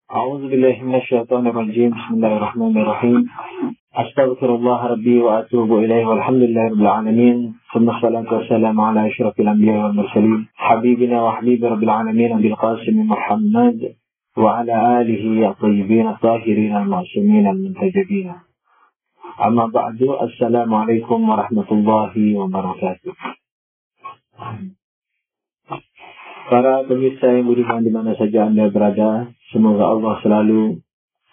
أعوذ بالله من الشيطان الرجيم. بسم الله الرحمن الرحيم. أستغفر الله ربي وأتوب إليه والحمد لله رب العالمين. ثم الصلاة والسلام على أشرف الأنبياء والمرسلين حبيبنا وحبيب رب العالمين أبي القاسم محمد وعلى آله الطيبين الطاهرين المعصومين المنتجبين. أما بعد السلام عليكم ورحمة الله وبركاته. Para pemirsa yang budiman di mana saja Anda berada, semoga Allah selalu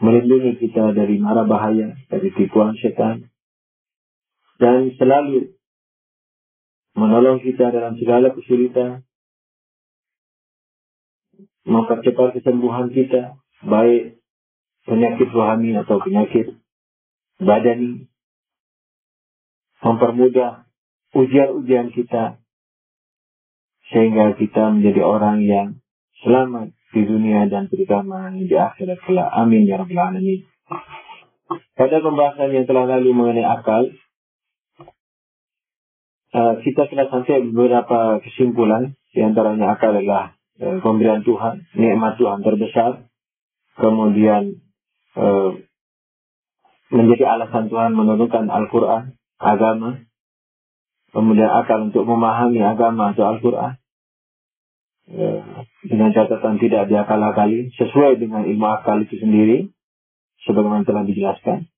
melindungi kita dari mara bahaya, dari tipuan setan, dan selalu menolong kita dalam segala kesulitan, mempercepat kesembuhan kita, baik penyakit rohani atau penyakit badani, mempermudah ujian-ujian kita, sehingga kita menjadi orang yang selamat di dunia dan terutama di akhirat kelak. Amin ya rabbal alamin. Pada pembahasan yang telah lalu mengenai akal, kita telah sampai beberapa kesimpulan. Di antaranya akal adalah pemberian Tuhan, nikmat Tuhan terbesar. Kemudian menjadi alasan Tuhan menurunkan Al-Quran, agama. Kemudian akal untuk memahami agama atau Al-Quran. Dengan catatan tidak diakal-akali, sesuai dengan ilmu akal itu sendiri, sebagaimana telah dijelaskan.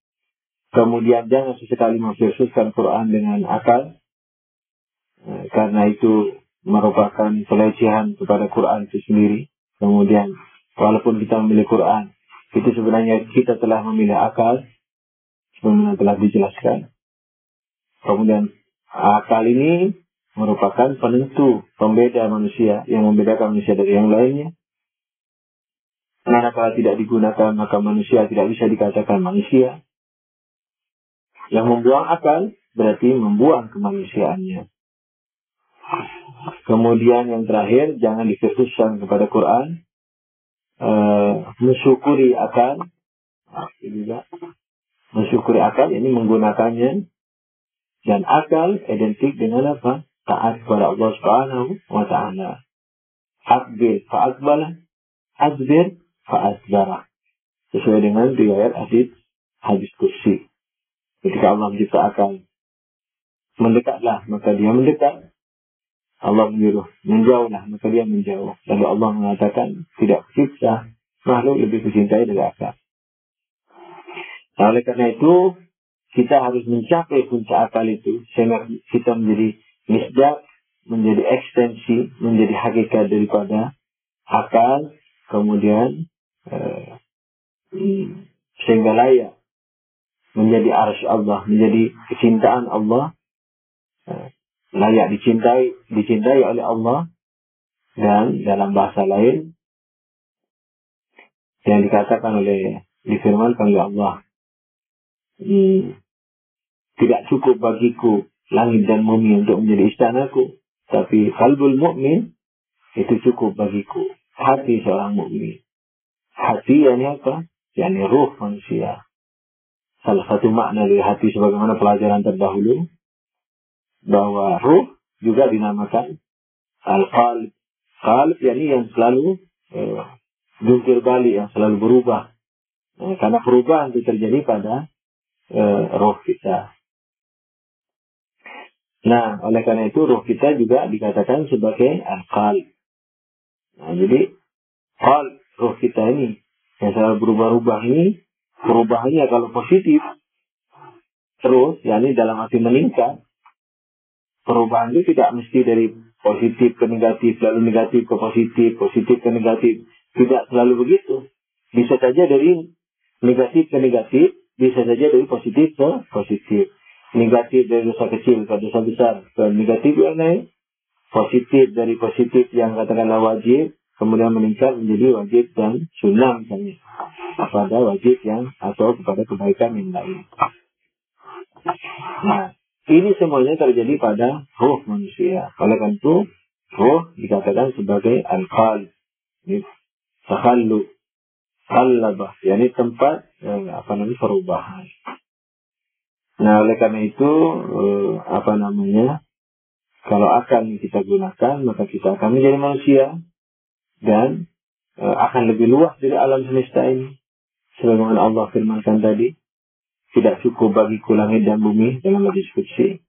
Kemudian jangan sesekali memversuskan Quran dengan akal, karena itu merupakan pelecehan kepada Quran itu sendiri. Kemudian walaupun kita memilih Quran, itu sebenarnya kita telah memilih akal, sebagaimana telah dijelaskan. Kemudian akal ini merupakan penentu, pembeda manusia, yang membedakan manusia dari yang lainnya. Manakala tidak digunakan, maka manusia tidak bisa dikatakan manusia. Yang membuang akal berarti membuang kemanusiaannya. Kemudian yang terakhir, jangan dikhususkan kepada Quran. Mensyukuri akal. Mensyukuri akal, ini menggunakannya. Dan akal identik dengan apa? Taat kepada Allah Subhanahu wa ta'ala. Akbil fa'akbalah, azbir fa'azbarah. Sesuai dengan riwayat hadis kursi. Ketika Allah mencipta akal, mendekatlah, maka dia mendekat. Allah menyuruh menjauhlah, maka dia menjauh. Lalu Allah mengatakan, tidak kucipta makhluk lebih kucintai dari akal. Nah, oleh karena itu, kita harus mencapai puncak akal itu, sehingga kita menjadi misdak, menjadi ekstensi, menjadi hakikat daripada akal, kemudian sehingga layak menjadi arsy Allah, menjadi kecintaan Allah, layak dicintai oleh Allah. Dan dalam bahasa lain yang dikatakan difirmankan oleh Allah, tidak cukup bagiku langit dan bumi untuk menjadi istanaku, tapi qalbul mu'min itu cukup bagiku. Hati seorang mukmin. Hati yani apa? Yani ruh manusia. Salah satu makna dari hati sebagaimana pelajaran terdahulu, bahwa ruh juga dinamakan al-qalb. Qalb yani yang selalu jungkir balik, yang selalu berubah. Karena perubahan itu terjadi pada ruh kita. Nah, oleh karena itu ruh kita juga dikatakan sebagai al-qalb. Nah, jadi ruh kita ini yang selalu berubah-ubah ini, perubahannya kalau positif terus, yakni dalam arti meningkat. Perubahan itu tidak mesti dari positif ke negatif, lalu negatif ke positif, positif ke negatif. Tidak selalu begitu. Bisa saja dari negatif ke negatif, bisa saja dari positif ke positif. Negatif dari dosa kecil ke dosa besar, ke negatif yang lain. Positif dari positif yang katakanlah wajib, kemudian meningkat menjadi wajib dan sunnah misalnya. Pada wajib yang atau kepada kebaikan yang lain. Nah, ini semuanya terjadi pada ruh manusia. Oleh karena itu, ruh dikatakan sebagai al-qalb. Takhallu, qallabah, yakni tempat perubahan. Nah, oleh karena itu, kalau akal yang kita gunakan, maka kita akan menjadi manusia. Dan akan lebih luas dari alam semesta ini. Sebagaimana Allah firmankan tadi, tidak cukup bagiku langit dan bumi dalam hadis qudsi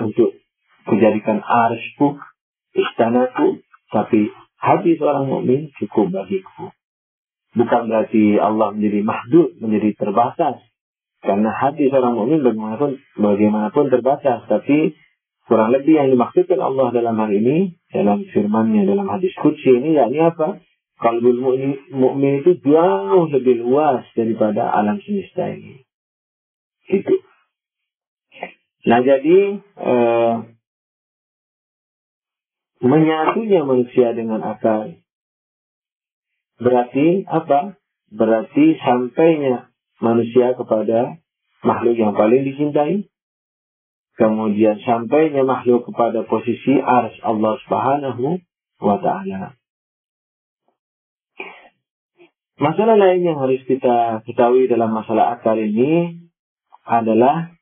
untuk menjadikan arsku, istanaku, tapi hati seorang mukmin cukup bagiku. Bukan berarti Allah menjadi mahdud, menjadi terbatas. Karena hati seorang mukmin bagaimanapun terbatas. Tapi kurang lebih yang dimaksudkan Allah dalam hal ini, dalam firman-Nya, dalam hadis qudsi ini, yakni apa? Qalbul mukmin itu jauh lebih luas daripada alam semesta ini. Itu. Nah jadi menyatunya manusia dengan akal berarti apa? Berarti sampainya manusia kepada makhluk yang paling dicintai. Kemudian sampainya makhluk kepada posisi arsy Allah Subhanahu wa ta'ala. Masalah lain yang harus kita ketahui dalam masalah akal ini adalah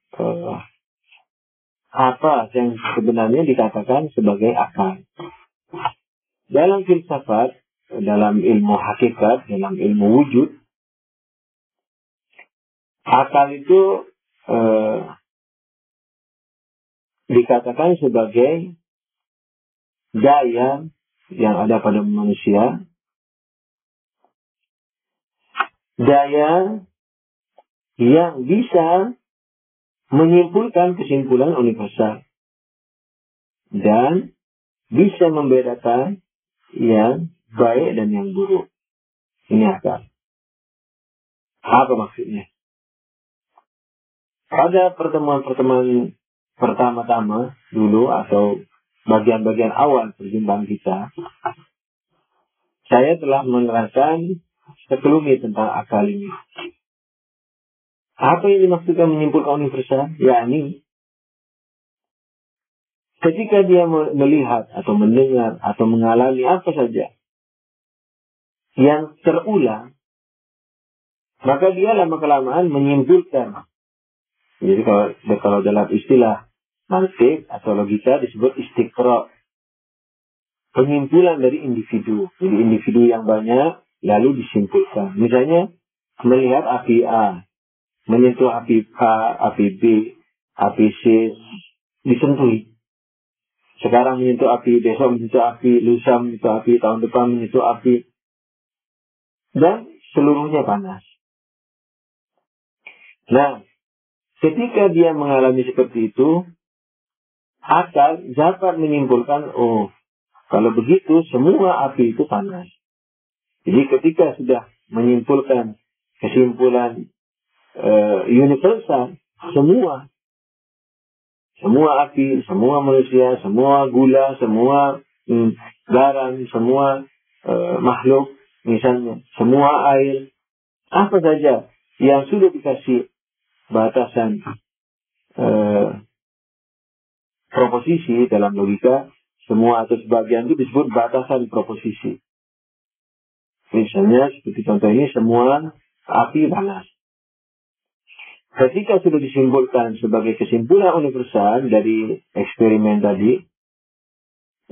apa yang sebenarnya dikatakan sebagai akal. Dalam filsafat, dalam ilmu hakikat, dalam ilmu wujud, akal itu dikatakan sebagai daya yang ada pada manusia, daya yang bisa menyimpulkan kesimpulan universal dan bisa membedakan yang baik dan yang buruk. Ini akal. Apa maksudnya? Pada pertemuan-pertemuan pertama-tama dulu atau bagian-bagian awal perjumpaan kita, saya telah menerangkan sekelumit tentang akal ini. Apa yang dimaksudkan menyimpulkan universal? Yakni ketika dia melihat atau mendengar atau mengalami apa saja yang terulang, maka dia lama-kelamaan menyimpulkan. Jadi kalau dalam istilah mantik atau logika disebut istiqra'. Penyimpulan dari individu. Jadi individu yang banyak lalu disimpulkan. Misalnya melihat api A, menyentuh api A, api B, api C, disentuhi. Sekarang menyentuh api, besok menyentuh api, lusa menyentuh api, tahun depan menyentuh api. Dan seluruhnya panas. Nah, ketika dia mengalami seperti itu, akal dapat menyimpulkan, oh, kalau begitu semua api itu panas. Jadi ketika sudah menyimpulkan kesimpulan universal, semua api, semua manusia, semua gula, semua garam, semua makhluk, misalnya, semua air, apa saja yang sudah dikasih batasan proposisi dalam logika, semua atau sebagian itu disebut batasan proposisi. Misalnya seperti contoh ini, semua api panas. Ketika sudah disimpulkan sebagai kesimpulan universal dari eksperimen tadi,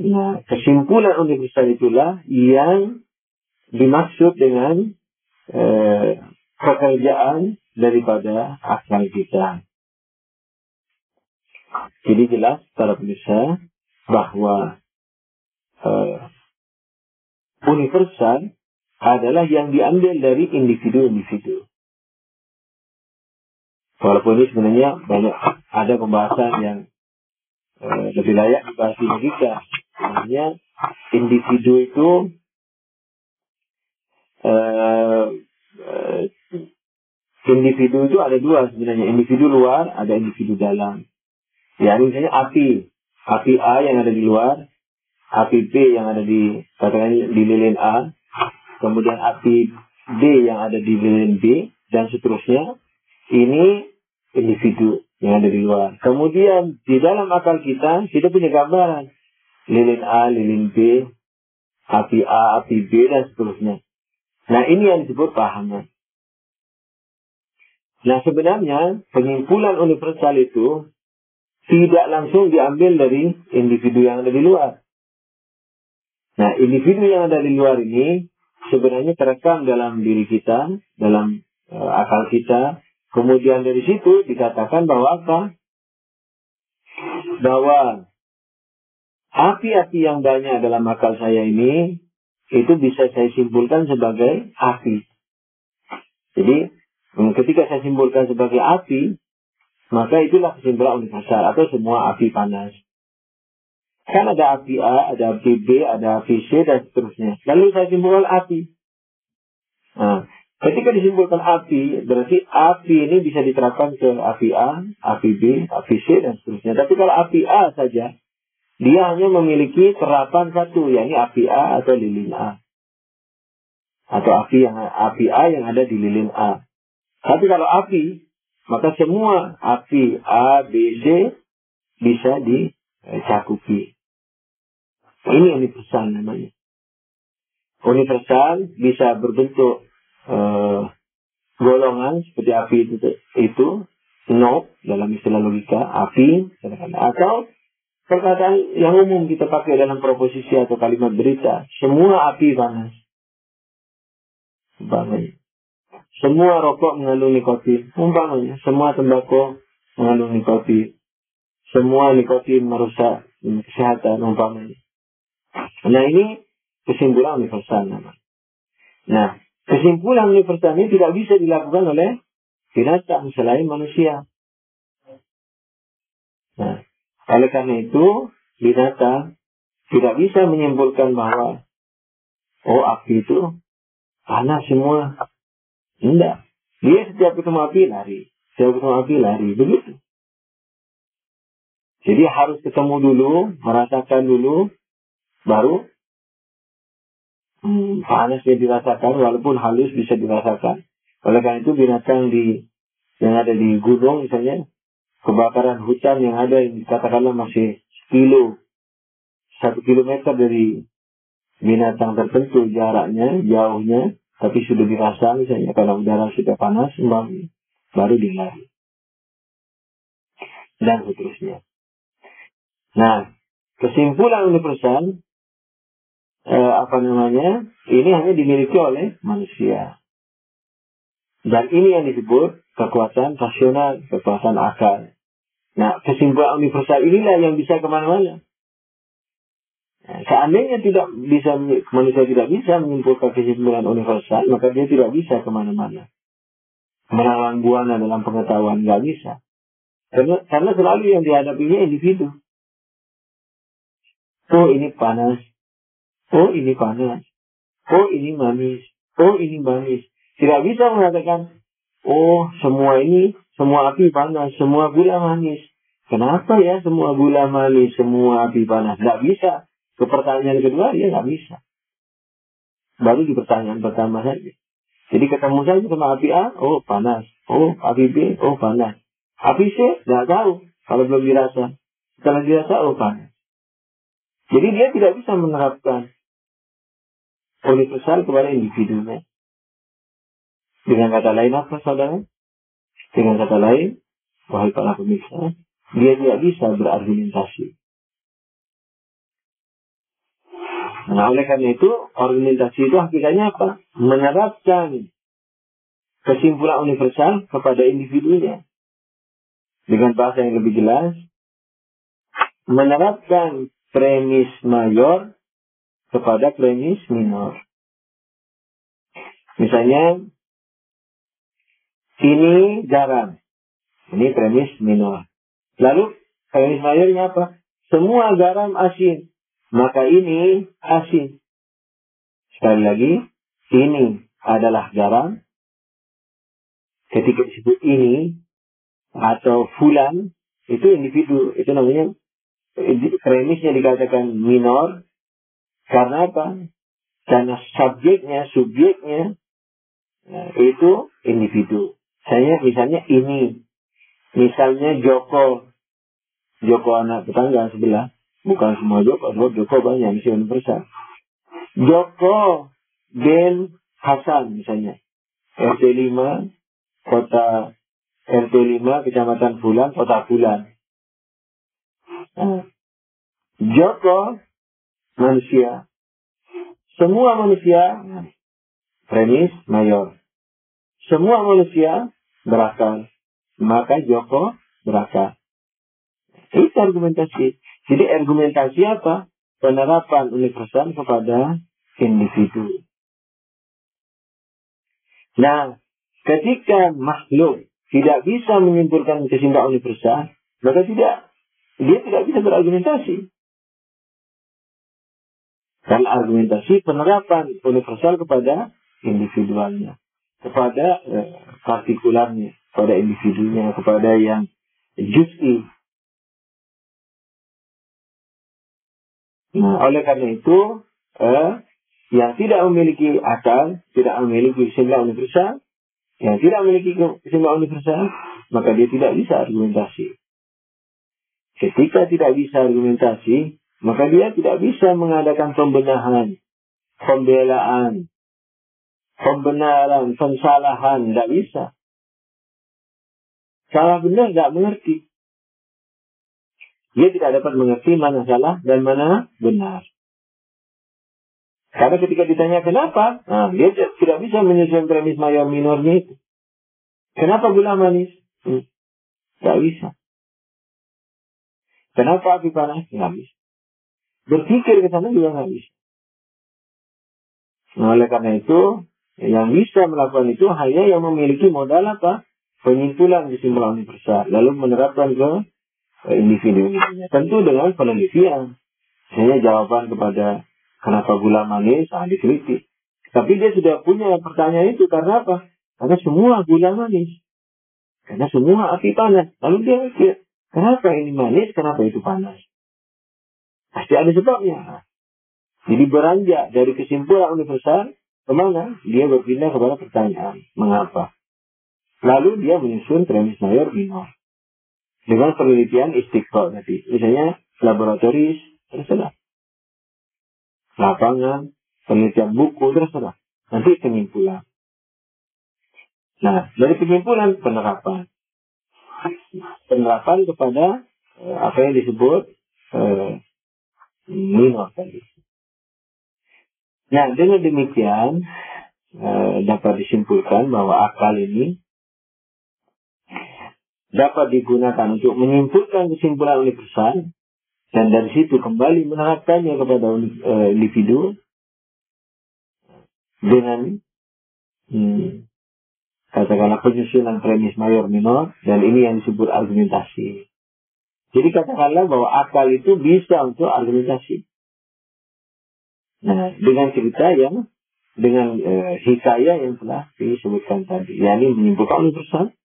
nah, kesimpulan universal itulah yang dimaksud dengan pekerjaan daripada akal kita. Jadi jelas para pemirsa bahwa universal adalah yang diambil dari individu-individu. Walaupun ini sebenarnya banyak ada pembahasan yang lebih layak dibahas di logika. Sebenarnya individu itu ada dua sebenarnya, individu luar, ada individu dalam. Ya, misalnya api A yang ada di luar, api B yang ada di lilin A, kemudian api D yang ada di lilin B, dan seterusnya. Ini individu yang ada di luar. Kemudian di dalam akal kita punya gambaran lilin A, lilin B, api A, api B, dan seterusnya. Nah, ini yang disebut pahaman. Nah, sebenarnya penyimpulan universal itu tidak langsung diambil dari individu yang ada di luar. Nah, individu yang ada di luar ini sebenarnya terekam dalam diri kita, dalam akal kita. Kemudian dari situ dikatakan bahwa apa? Bahwa api-api yang banyak dalam akal saya ini, itu bisa saya simpulkan sebagai api. Jadi, ketika saya simpulkan sebagai api, maka itulah kesimpulan universal atau semua api panas. Kan ada api A, ada api B, ada api C, dan seterusnya. Lalu saya simpulkan api. Nah, ketika disimpulkan api, berarti api ini bisa diterapkan ke api A, api B, api C, dan seterusnya. Tapi kalau api A saja, dia hanya memiliki terapan satu, yakni api A atau lilin A. Atau api A yang ada di lilin A. Tapi kalau api, maka semua api A, B, C bisa dicakupi. Ini universal namanya. Universal bisa berbentuk golongan seperti api itu knob dalam istilah logika, api, atau perkataan yang umum kita pakai dalam proposisi atau kalimat berita, semua api panas. Umpamanya. Semua rokok mengandung nikotin. Umpamanya. Semua tembakau mengandung nikotin. Semua nikotin merusak kesehatan. Umpamanya. Nah, ini kesimpulan universal namanya. Nah, kesimpulan universal ini tidak bisa dilakukan oleh binatang selain manusia. Nah, oleh karena itu, binatang tidak bisa menyimpulkan bahwa api itu panas semua. Tidak. Dia setiap ketemu api lari. Setiap ketemu api lari. Begitu. Jadi harus ketemu dulu, merasakan dulu, baru panasnya dirasakan, walaupun halus bisa dirasakan. Oleh karena itu binatang yang ada di gunung misalnya, kebakaran hutan yang ada, katakanlah masih 1 kilometer dari binatang tertentu jaraknya, jauhnya, tapi sudah dirasa misalnya karena udara sudah panas, baru dilari. Dan seterusnya. Nah, kesimpulan universal, ini hanya dimiliki oleh manusia. Dan ini yang disebut kekuatan rasional, kekuatan akal. Nah, kesimpulan universal inilah yang bisa kemana-mana. Nah, seandainya manusia tidak bisa menyimpulkan kesimpulan universal, maka dia tidak bisa kemana-mana. Melawan buana dalam pengetahuan, nggak bisa. Karena selalu yang dihadapinya individu. Oh, ini panas. Oh, ini panas. Oh, ini manis. Oh, ini manis. Tidak bisa mengatakan, semua api panas, semua gula manis. Kenapa ya semua gula manis, semua api panas? Nggak bisa. Ke pertanyaan kedua, dia nggak bisa. Baru di pertanyaan pertama saja. Jadi ketemu saja sama api A, panas. Api B, panas. Api C, nggak tahu. Kalau belum dirasa. Setelah dirasa, panas. Jadi dia tidak bisa menerapkan universal kepada individunya. Dengan kata lain apa, saudara? Dengan kata lain, wahai para pemirsa, dia tidak bisa berargumentasi. Nah, oleh karena itu, argumentasi itu hakikatnya apa? Menerapkan kesimpulan universal kepada individunya. Dengan bahasa yang lebih jelas, menerapkan premis mayor kepada premis minor. Misalnya, ini garam. Ini premis minor. Lalu, premis mayornya apa? Semua garam asin. Maka ini asin. Sekali lagi, ini adalah garam. Ketika disebut ini atau fulan, itu individu. Itu namanya, premisnya dikatakan minor. Karena apa? Karena subjeknya, itu individu. Misalnya ini. Misalnya Joko anak tetangga sebelah. Bukan semua Joko banyak, misi universal. Joko bin Hasan misalnya. RT 5, kota RT 5, kecamatan Fulan, kota Fulan. Joko, manusia. Semua manusia premis mayor. Semua manusia berakal, maka Joko berakal. Itu argumentasi. Jadi argumentasi apa? Penerapan universal kepada individu. Nah, ketika makhluk tidak bisa menyimpulkan kesimpulan universal, maka dia tidak bisa berargumentasi. Dan argumentasi penerapan universal kepada individualnya, kepada partikularnya, kepada individunya, kepada yang juz'i. Nah, oleh karena itu, yang tidak memiliki akal, tidak memiliki kesimpulan universal, yang tidak memiliki kesimpulan universal, maka dia tidak bisa argumentasi. Ketika tidak bisa argumentasi, maka dia tidak bisa mengadakan pembenahan, pembelaan, pembenaran, pensalahan, tidak bisa. Salah benar tidak mengerti. Dia tidak dapat mengerti mana salah dan mana benar. Karena ketika ditanya kenapa, dia tidak bisa menyusun premis mayor minornya itu. Kenapa gula manis? Tidak bisa. Kenapa api panas? Tidak bisa. Berpikir ke sana juga tidak bisa. Nah, oleh karena itu, yang bisa melakukan itu hanya yang memiliki modal apa? Penyimpulan kesimpulan universal. Lalu menerapkan ke individu. Tentu dengan penelitian. Misalnya jawaban kepada kenapa gula manis, dikritik. Tapi dia sudah punya pertanyaan itu karena apa? Karena semua gula manis. Karena semua api panas. Lalu dia mikir, kenapa ini manis, kenapa itu panas? Pasti ada sebabnya. Jadi beranjak dari kesimpulan universal, kemana? Dia berpindah kepada pertanyaan. Mengapa? Lalu dia menyusun premis mayor minor. Dengan penelitian istiqro tadi. Misalnya laboratoris, terserah. Lapangan, penelitian buku, terserah. Nanti penyimpulan. Nah, dari penyimpulan, penerapan. Penerapan kepada apa yang disebut minor tadi. Nah, dengan demikian dapat disimpulkan bahwa akal ini dapat digunakan untuk menyimpulkan kesimpulan universal dan dari situ kembali menerapkannya kepada individu dengan katakanlah penyusunan premis mayor minor, dan ini yang disebut argumentasi. Jadi katakanlah bahwa akal itu bisa untuk argumentasi. Nah, dengan cerita yang dengan hikayah yang telah disebutkan tadi, yakni menyimpulkan universal,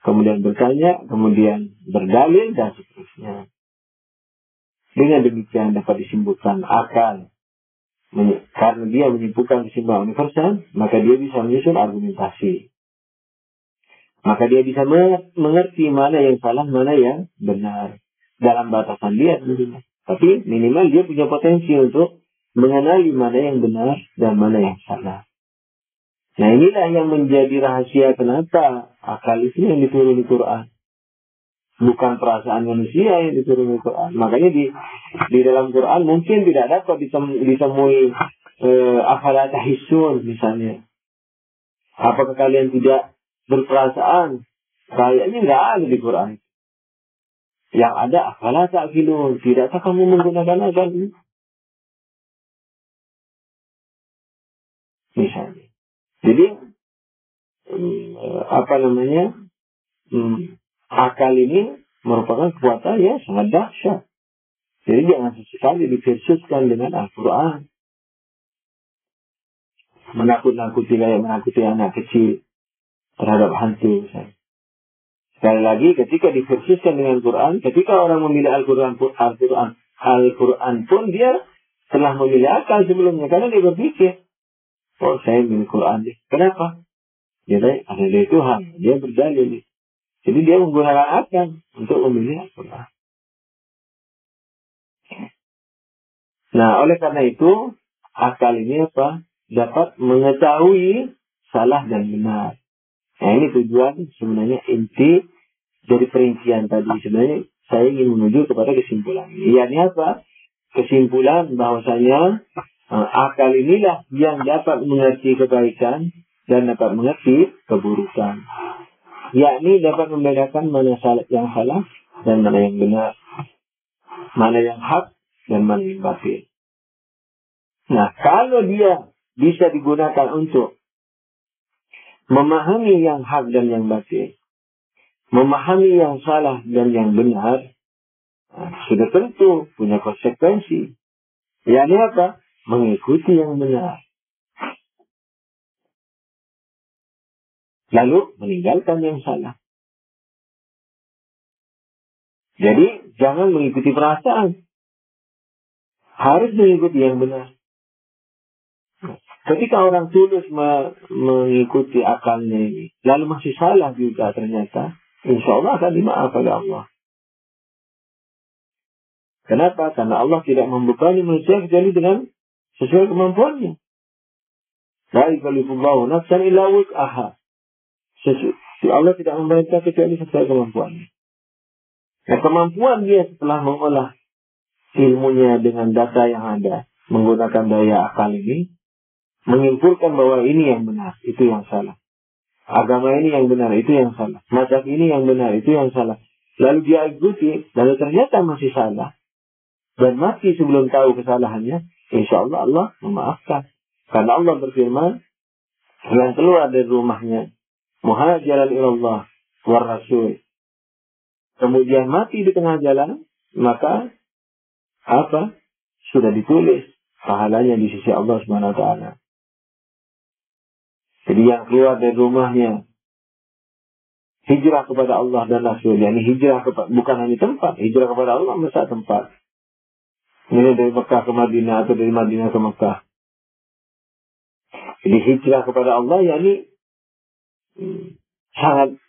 kemudian bertanya, kemudian berdalil, dan seterusnya. Dengan demikian dapat disimpulkan akal. Karena dia menyimpulkan kesimpulan universal, maka dia bisa menyusun argumentasi. Maka dia bisa mengerti mana yang salah, mana yang benar. Dalam batasan dia tentunya. Tapi minimal dia punya potensi untuk mengenali mana yang benar dan mana yang salah. Nah, inilah yang menjadi rahasia kenapa akal itu yang dituruni Quran. Bukan perasaan manusia yang dituruni Quran. Makanya di dalam Quran mungkin tidak dapat ditemui afala tahisun misalnya. Apakah kalian tidak berperasaan? Kayaknya nggak ada di Quran. Yang ada afala ta'qilun. Tidakkah kamu menggunakan akal ini? Misalnya. Jadi akal ini merupakan kekuatan yang sangat dahsyat. Jadi jangan sesekali diversuskan dengan Al-Quran. Menakut-nakuti kayak menakuti anak kecil terhadap hantu misalnya. Sekali lagi, ketika diversuskan dengan Quran, ketika orang memilih Al-Quran pun dia telah memilih akal sebelumnya. Karena dia berpikir, oh saya memilih Quran deh. Kenapa? Dia ada dari Tuhan. Dia berdalil. Jadi dia menggunakan akal untuk memilih Al-Quran. Nah, oleh karena itu, akal ini dapat mengetahui salah dan benar. Nah, ini tujuan sebenarnya inti dari perincian tadi. Sebenarnya saya ingin menuju kepada kesimpulan. Ini apa? Kesimpulan bahwasanya akal inilah yang dapat mengerti kebaikan dan dapat mengerti keburukan. Yakni dapat membedakan mana yang salah dan mana yang benar. Mana yang hak dan mana yang batil. Nah, kalau dia bisa digunakan untuk memahami yang hak dan yang batil, memahami yang salah dan yang benar, sudah tentu punya konsekuensi. Yakni apa? Mengikuti yang benar. Lalu meninggalkan yang salah. Jadi jangan mengikuti perasaan. Harus mengikuti yang benar. Ketika orang tulus mengikuti akalnya ini, lalu masih salah juga ternyata, insya Allah akan dimaafkan oleh Allah. Kenapa? Karena Allah tidak membebani manusia kecuali dengan sesuai kemampuannya. La yukallifullahu nafsan illa wus'aha. Allah tidak memerintah kecuali sesuai kemampuannya. Nah, kemampuan dia setelah mengolah ilmunya dengan data yang ada, menggunakan daya akal ini, menyimpulkan bahwa ini yang benar, itu yang salah. Agama ini yang benar, itu yang salah. Mazhab ini yang benar, itu yang salah. Lalu dia ikuti, lalu ternyata masih salah. Dan mati sebelum tahu kesalahannya, insya Allah Allah memaafkan. Karena Allah berfirman, yang keluar dari rumahnya, muhajiran ilallah war rasul, kemudian mati di tengah jalan, maka apa? Sudah ditulis pahalanya di sisi Allah Subhanahu wa taala. Jadi yang keluar dari rumahnya hijrah kepada Allah dan Rasul, yakni hijrah bukan hanya tempat, hijrah kepada Allah masa tempat. Ini dari Mekah ke Madinah atau dari Madinah ke Mekah. Jadi hijrah kepada Allah yakni sangat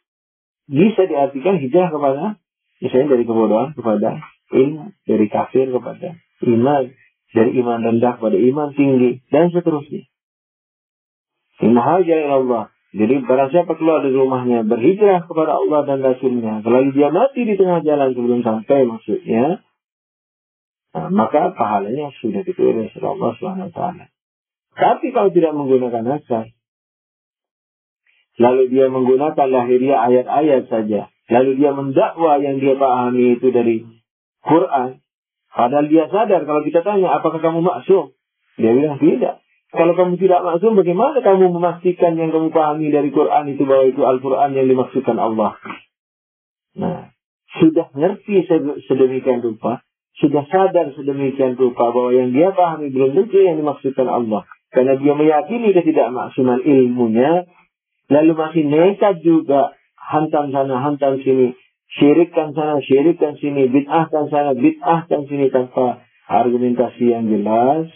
bisa diartikan hijrah kepada, misalnya dari kebodohan kepada ilmu, dari kafir kepada iman, dari iman rendah kepada iman tinggi, dan seterusnya. Muhajir Allah. Jadi barang siapa keluar dari rumahnya, berhijrah kepada Allah dan Rasulnya, lalu dia mati di tengah jalan sebelum sampai maksudnya, maka pahalanya sudah ditulis oleh Allah SWT. Tapi kalau tidak menggunakan akal, lalu dia menggunakan lahiriah ayat-ayat saja, lalu dia mendakwa yang dia pahami itu dari Quran, padahal dia sadar kalau kita tanya, apakah kamu maksum? Dia bilang tidak. Kalau kamu tidak maksum, bagaimana kamu memastikan yang kamu pahami dari Quran itu bahwa itu Al-Quran yang dimaksudkan Allah? Nah, sudah ngerti sedemikian rupa, sudah sadar sedemikian rupa bahwa yang dia pahami belum tentu yang dimaksudkan Allah. Karena dia meyakini ketidakmaksuman ilmunya, lalu masih nekat juga hantam sana, hantam sini, syirikkan sana, syirikkan sini, bid'ahkan sana, bid'ahkan sini tanpa argumentasi yang jelas.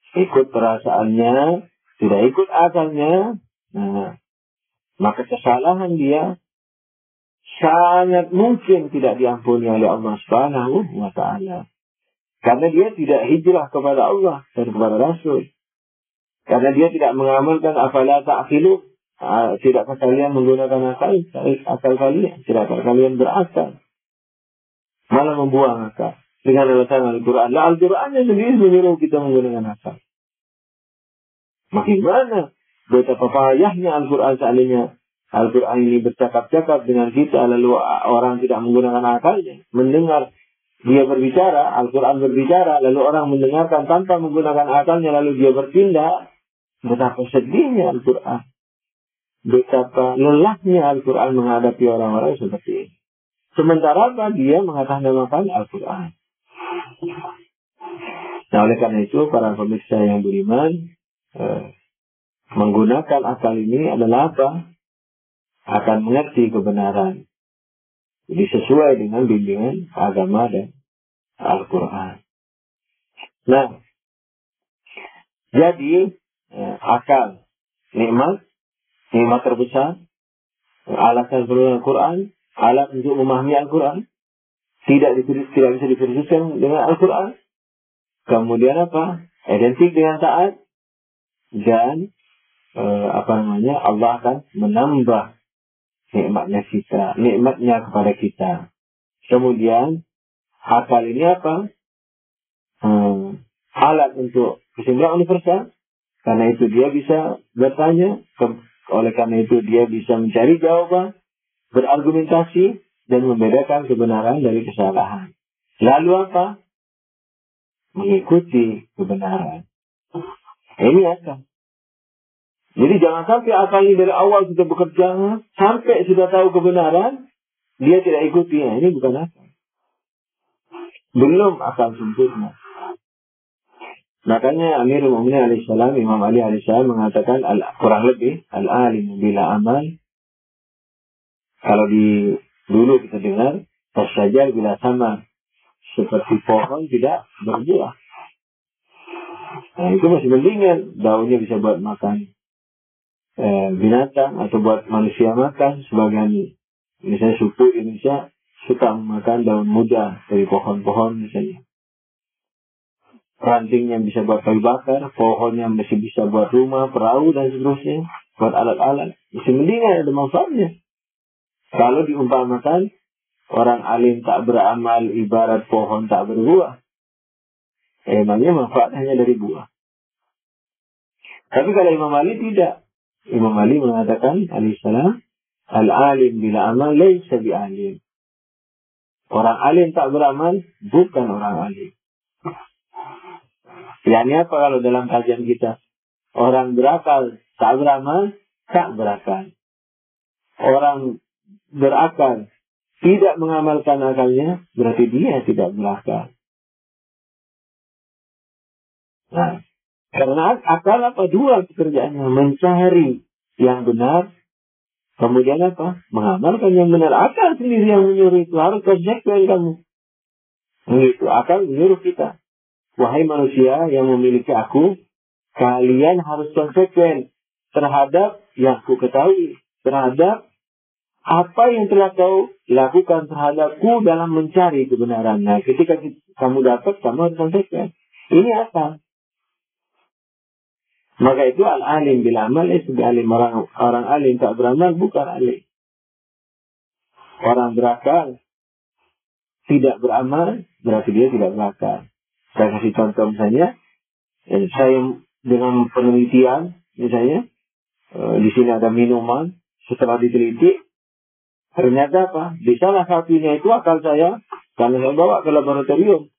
Ikut perasaannya, tidak ikut akalnya, nah, maka kesalahan dia sangat mungkin tidak diampuni oleh Allah Subhanahu wa taala. Karena dia tidak hijrah kepada Allah dan kepada Rasul. Karena dia tidak mengamalkan afala ta'qilu, tidakkah kalian menggunakan akal kalian, tidakkah kalian berakal. Malah membuang akal dengan alasan Al-Quran. Nah, Al-Qurannya sendiri menyuruh kita menggunakan akal. Bagaimana betapa payahnya Al-Quran seandainya Al-Quran ini bercakap-cakap dengan kita, lalu orang tidak menggunakan akalnya. Mendengar dia berbicara, Al-Quran berbicara, lalu orang mendengarkan tanpa menggunakan akalnya, lalu dia bertindak. Betapa sedihnya Al-Quran. Betapa lelahnya Al-Quran menghadapi orang-orang seperti ini. Sementara apa? Dia mengatasnamakan Al-Quran. Nah, oleh karena itu, para pemirsa yang beriman, menggunakan akal ini adalah apa? Akan mengerti kebenaran. Jadi sesuai dengan bimbingan agama dan Al-Quran. Nah, jadi akal, nikmat terbesar, alasan perlunya Al-Quran, alat untuk memahami Al-Quran, tidak bisa dipersuskan dengan Al-Quran. Kemudian apa? Identik dengan taat, dan Allah akan menambah nikmatnya kepada kita. Kemudian akal ini apa? alat untuk kesimpulan universal. Karena itu dia bisa bertanya, oleh karena itu dia bisa mencari jawaban, berargumentasi, dan membedakan kebenaran dari kesalahan. Lalu apa? Mengikuti kebenaran. Ini akal. Jadi jangan sampai akal ini dari awal sudah bekerja, sampai sudah tahu kebenaran, dia tidak ikuti. Nah, ini bukan akal. Belum akal sempurna. Makanya Amirul Mukminin alaihissalam, Imam Ali alaihissalam mengatakan kurang lebih al-alim bila amal. Kalau dulu kita dengar tersajar bila sama, seperti pohon tidak berbuah. Nah, itu masih mendingan. Daunnya bisa buat makan binatang atau buat manusia makan. Sebagian misalnya suku Indonesia suka makan daun muda dari pohon-pohon misalnya. Rantingnya bisa buat kayu bakar, pohonnya masih bisa buat rumah, perahu, dan seterusnya. Buat alat-alat. Masih mendingan, ada manfaatnya. Kalau diumpamakan, orang alim tak beramal ibarat pohon tak berbuah. Emangnya manfaat hanya dari buah. Tapi kalau Imam Ali tidak. Imam Ali mengatakan, alaihissalam, al-alim bila amal laysa bi'alim. Orang alim tak beramal, bukan orang alim. Yani apa kalau dalam kajian kita? Orang berakal tak beramal, tak berakal. Orang berakal tidak mengamalkan akalnya, berarti dia tidak berakal. Nah, karena akal apa? Dua pekerjaannya. Mencari yang benar, kemudian apa? Mengamalkan yang benar. Akal sendiri yang menyuruh itu. Harus konsekuen kamu. Itu akal menyuruh kita. Wahai manusia yang memiliki aku, kalian harus konsekuen terhadap yang ku ketahui, terhadap apa yang telah kau lakukan terhadapku dalam mencari kebenaran. Nah, ketika kamu dapat, kamu harus konsekuen. Ini akal. Maka itu al-alim bil amal alim. Orang alim tak beramal bukan alim. Orang berakal tidak beramal berarti dia tidak berakal. Saya kasih contoh misalnya, saya dengan penelitian misalnya, di sini ada minuman, setelah diteliti, ternyata apa? Di salah satunya itu akal saya, karena saya bawa ke laboratorium.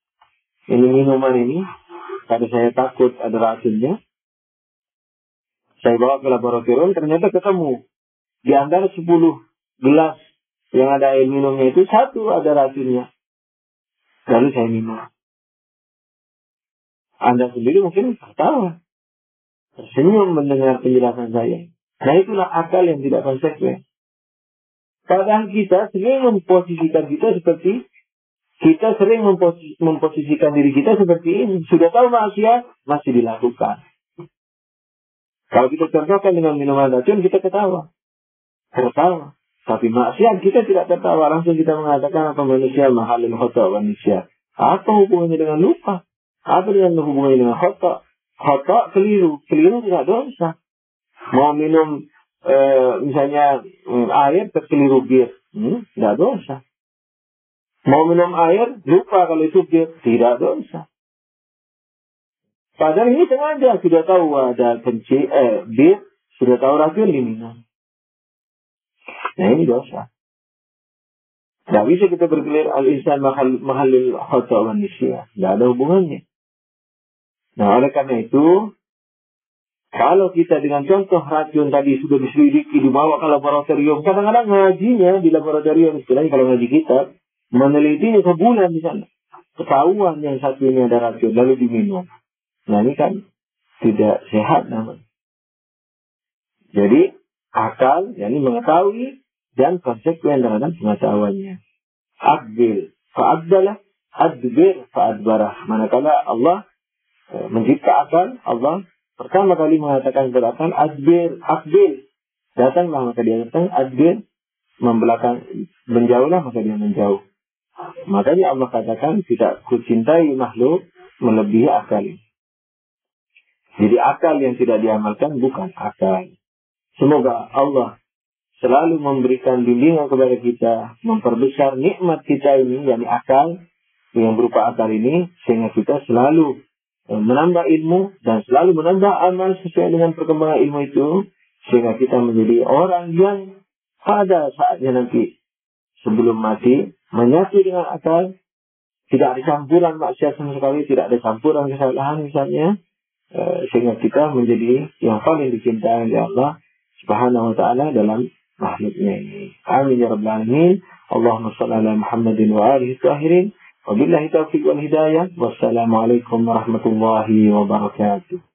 Ini minuman ini, karena saya takut ada racunnya, saya bawa ke laboratorium, ternyata ketemu. Di antara 10 gelas yang ada air minumnya itu, 1 ada racunnya. Lalu saya minum. Anda sendiri mungkin tertawa, tersenyum mendengar penjelasan saya. Nah, itulah akal yang tidak konsekuen. Padahal kita sering memposisikan memposisikan diri kita seperti ini. Sudah tahu maksiat, masih dilakukan. Kalau kita contohkan dengan minuman racun, kita tertawa. Tapi maksiat kita tidak tertawa. Langsung kita mengatakan apa manusia mahalil khata' wa nisyan. Apa hubungannya dengan lupa? Apa dengan hubungannya dengan khata'? Khata' keliru tidak dosa. Mau minum misalnya air terkeliru bir, tidak dosa. Mau minum air lupa kalau itu bir, tidak dosa. Padahal ini sengaja sudah tahu ada bir, sudah tahu racun diminum. Nah, ini dosa. Tidak bisa kita bergelir al-insan mahalil khata' wa nisyan. Tidak ada hubungannya. Nah, oleh karena itu, kalau kita dengan contoh racun tadi sudah diselidiki, dibawa ke laboratorium, kadang-kadang ngajinya di laboratorium, istilahnya kalau ngaji kita, menelitinya sebulan di sana. Ketahuan yang satu ini ada racun, lalu diminum. Nah, ini kan tidak sehat namanya. Jadi, akal, yakni mengetahui dan konsekuen terhadap pengetahuannya. Adbil, fa'adbalah, adbir, fa'adbarah. Manakala Allah mencipta akal, Allah pertama kali mengatakan kepada akal, adbil. Datanglah maka dia datang, adbil, membelakang, menjauhlah maka dia menjauh. Makanya Allah katakan, tidak kucintai makhluk melebihi akal. Jadi akal yang tidak diamalkan bukan akal. Semoga Allah selalu memberikan bimbingan kepada kita, memperbesar nikmat kita ini, yakni akal, yang berupa akal ini, sehingga kita selalu menambah ilmu dan selalu menambah amal sesuai dengan perkembangan ilmu itu, sehingga kita menjadi orang yang pada saatnya nanti sebelum mati menyatu dengan akal, tidak ada campuran maksiat sama sekali, tidak ada campuran kesalahan misalnya, sehingga kita menjadi yang paling dicintai oleh Allah Subhanahu wa taala dalam makhluknya ini. Amin ya rabbal alamin. Allahumma shalli ala Muhammadin wa alihi tahirin. Wabillahi taufiq wal hidayah. Wassalamualaikum warahmatullahi wabarakatuh.